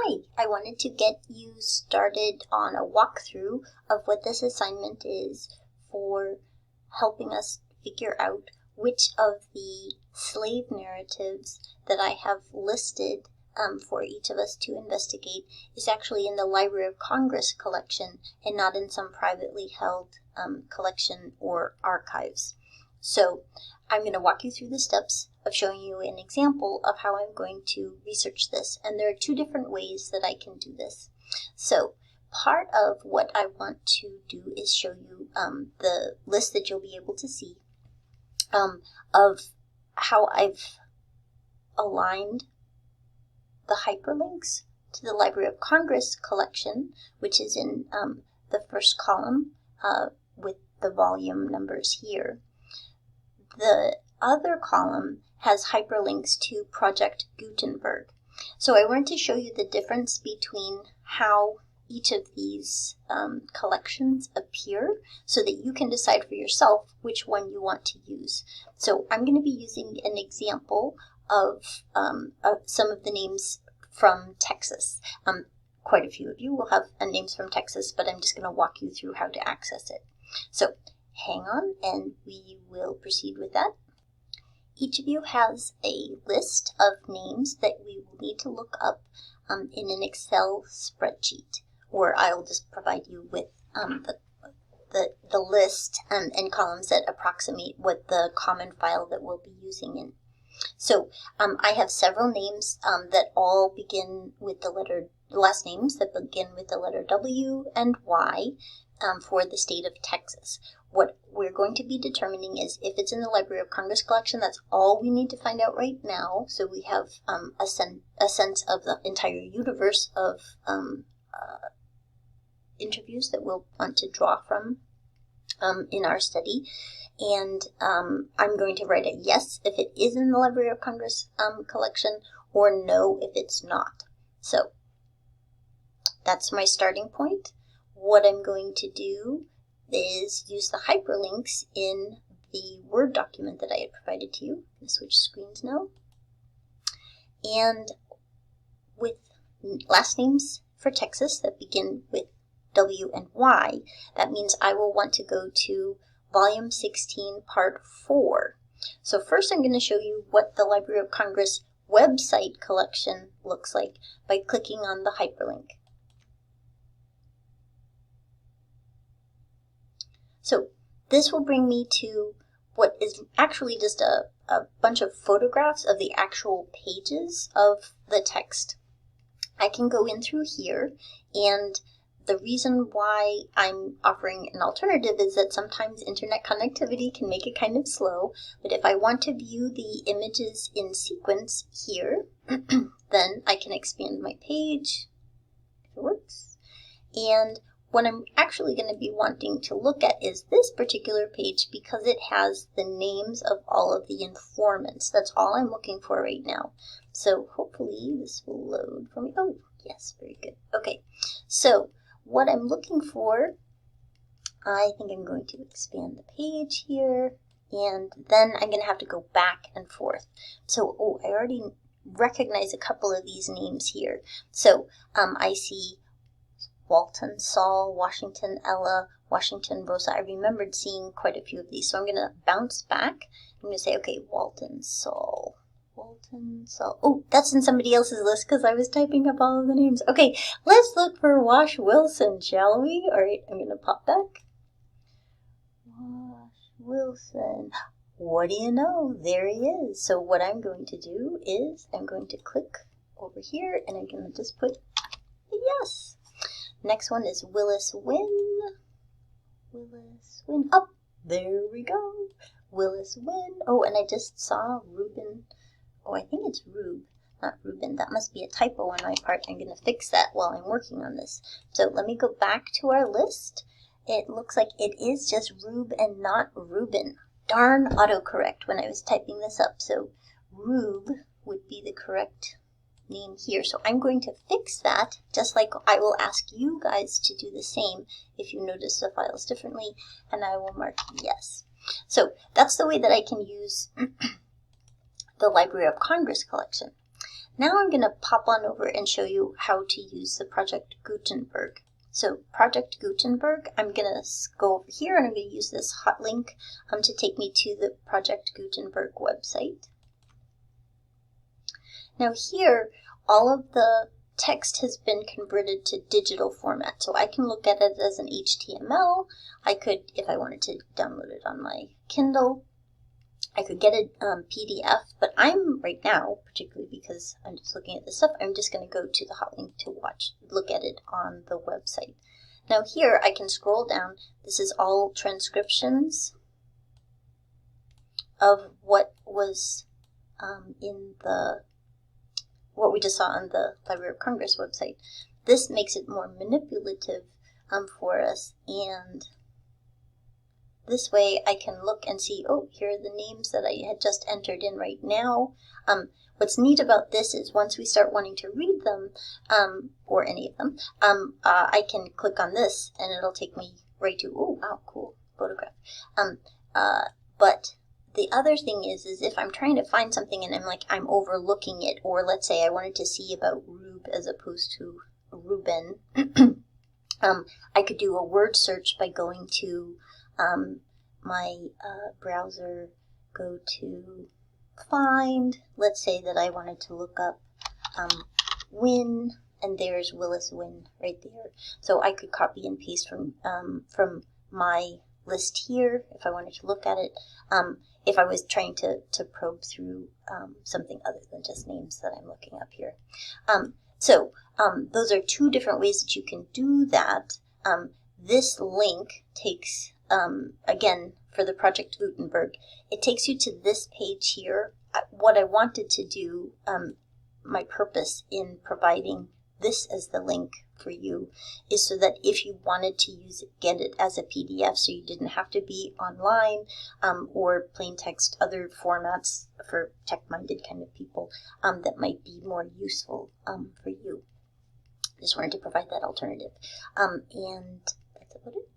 Hi, I wanted to get you started on a walkthrough of what this assignment is for helping us figure out which of the slave narratives that I have listed for each of us to investigate is actually in the Library of Congress collection and not in some privately held collection or archives. So I'm going to walk you through the steps of showing you an example of how I'm going to research this. And there are two different ways that I can do this. So part of what I want to do is show you the list that you'll be able to see of how I've aligned the hyperlinks to the Library of Congress collection, which is in the first column with the volume numbers here. The other column has hyperlinks to Project Gutenberg. So I wanted to show you the difference between how each of these collections appear so that you can decide for yourself which one you want to use. So I'm going to be using an example of some of the names from Texas. Quite a few of you will have names from Texas, but I'm just going to walk you through how to access it. So hang on and we will proceed with that. Each of you has a list of names that we will need to look up in an Excel spreadsheet, or I'll just provide you with the list and columns that approximate what the common file that we'll be using in. So I have several names that all begin with the last names that begin with the letter W and Y for the state of Texas. What we're going to be determining is if it's in the Library of Congress collection. That's all we need to find out right now. So we have a sense of the entire universe of interviews that we'll want to draw from in our study. And I'm going to write a yes if it is in the Library of Congress collection, or no if it's not. So that's my starting point. What I'm going to do is use the hyperlinks in the Word document that I had provided to you. I'm going to switch screens now. And with last names for Texas that begin with W and Y, that means I will want to go to Volume 16, Part 4. So first I'm going to show you what the Library of Congress website collection looks like by clicking on the hyperlink. So this will bring me to what is actually just a bunch of photographs of the actual pages of the text. I can go in through here, and the reason why I'm offering an alternative is that sometimes internet connectivity can make it kind of slow, but if I want to view the images in sequence here, then I can expand my page, if it works, and what I'm actually going to be wanting to look at is this particular page because it has the names of all of the informants. That's all I'm looking for right now. So hopefully this will load for me. Oh, yes, very good. Okay, so what I'm looking for, I think I'm going to expand the page here, and then I'm going to have to go back and forth. So, I already recognize a couple of these names here. So I see Walton, Saul, Washington, Ella, Washington, Rosa. I remembered seeing quite a few of these, so I'm going to bounce back. I'm going to say, okay, Walton, Saul, Walton, Saul. Oh, that's in somebody else's list because I was typing up all of the names. Okay, let's look for Wash Wilson, shall we? All right, I'm going to pop back. Wash Wilson. What do you know? There he is. So what I'm going to do is I'm going to click over here, and I'm going to just put a yes. Next one is Willis Wynn. Willis Wynn. Oh, there we go. Willis Wynn. Oh, and I just saw Ruben. Oh, I think it's Rube, not Ruben. That must be a typo on my part. I'm going to fix that while I'm working on this. So let me go back to our list. It looks like it is just Rube and not Ruben. Darn autocorrect when I was typing this up. So Rube would be the correct name here. So I'm going to fix that, just like I will ask you guys to do the same if you notice the files differently, and I will mark yes. So that's the way that I can use the Library of Congress collection. Now I'm going to pop on over and show you how to use the Project Gutenberg. So Project Gutenberg, I'm going to go over here and I'm going to use this hot link to take me to the Project Gutenberg website. Now here, all of the text has been converted to digital format, so I can look at it as an HTML. I could, if I wanted to download it on my Kindle, I could get a PDF, but I'm right now, particularly because I'm just looking at this stuff, I'm just going to go to the hot link to look at it on the website. Now here I can scroll down. This is all transcriptions of what was what we just saw on the Library of Congress website. This makes it more manipulative for us, and this way I can look and see, oh, here are the names that I had just entered in right now. What's neat about this is once we start wanting to read them, or any of them, I can click on this and it'll take me right to, oh, wow, cool, photograph. But the other thing is if I'm trying to find something and I'm overlooking it, or let's say I wanted to see about Rube as opposed to Ruben, I could do a word search by going to my browser, go to find, let's say that I wanted to look up Wynn, and there's Willis Wynn right there. So I could copy and paste from my list here if I wanted to look at it, if I was trying to probe through something other than just names that I'm looking up here. So those are two different ways that you can do that. This link takes, again, for the Project Gutenberg, it takes you to this page here. What I wanted to do, my purpose in providing this as the link for you, is so that if you wanted to use it, get it as a PDF, so you didn't have to be online, or plain text, other formats for tech-minded kind of people that might be more useful for you. Just wanted to provide that alternative. And that's about it.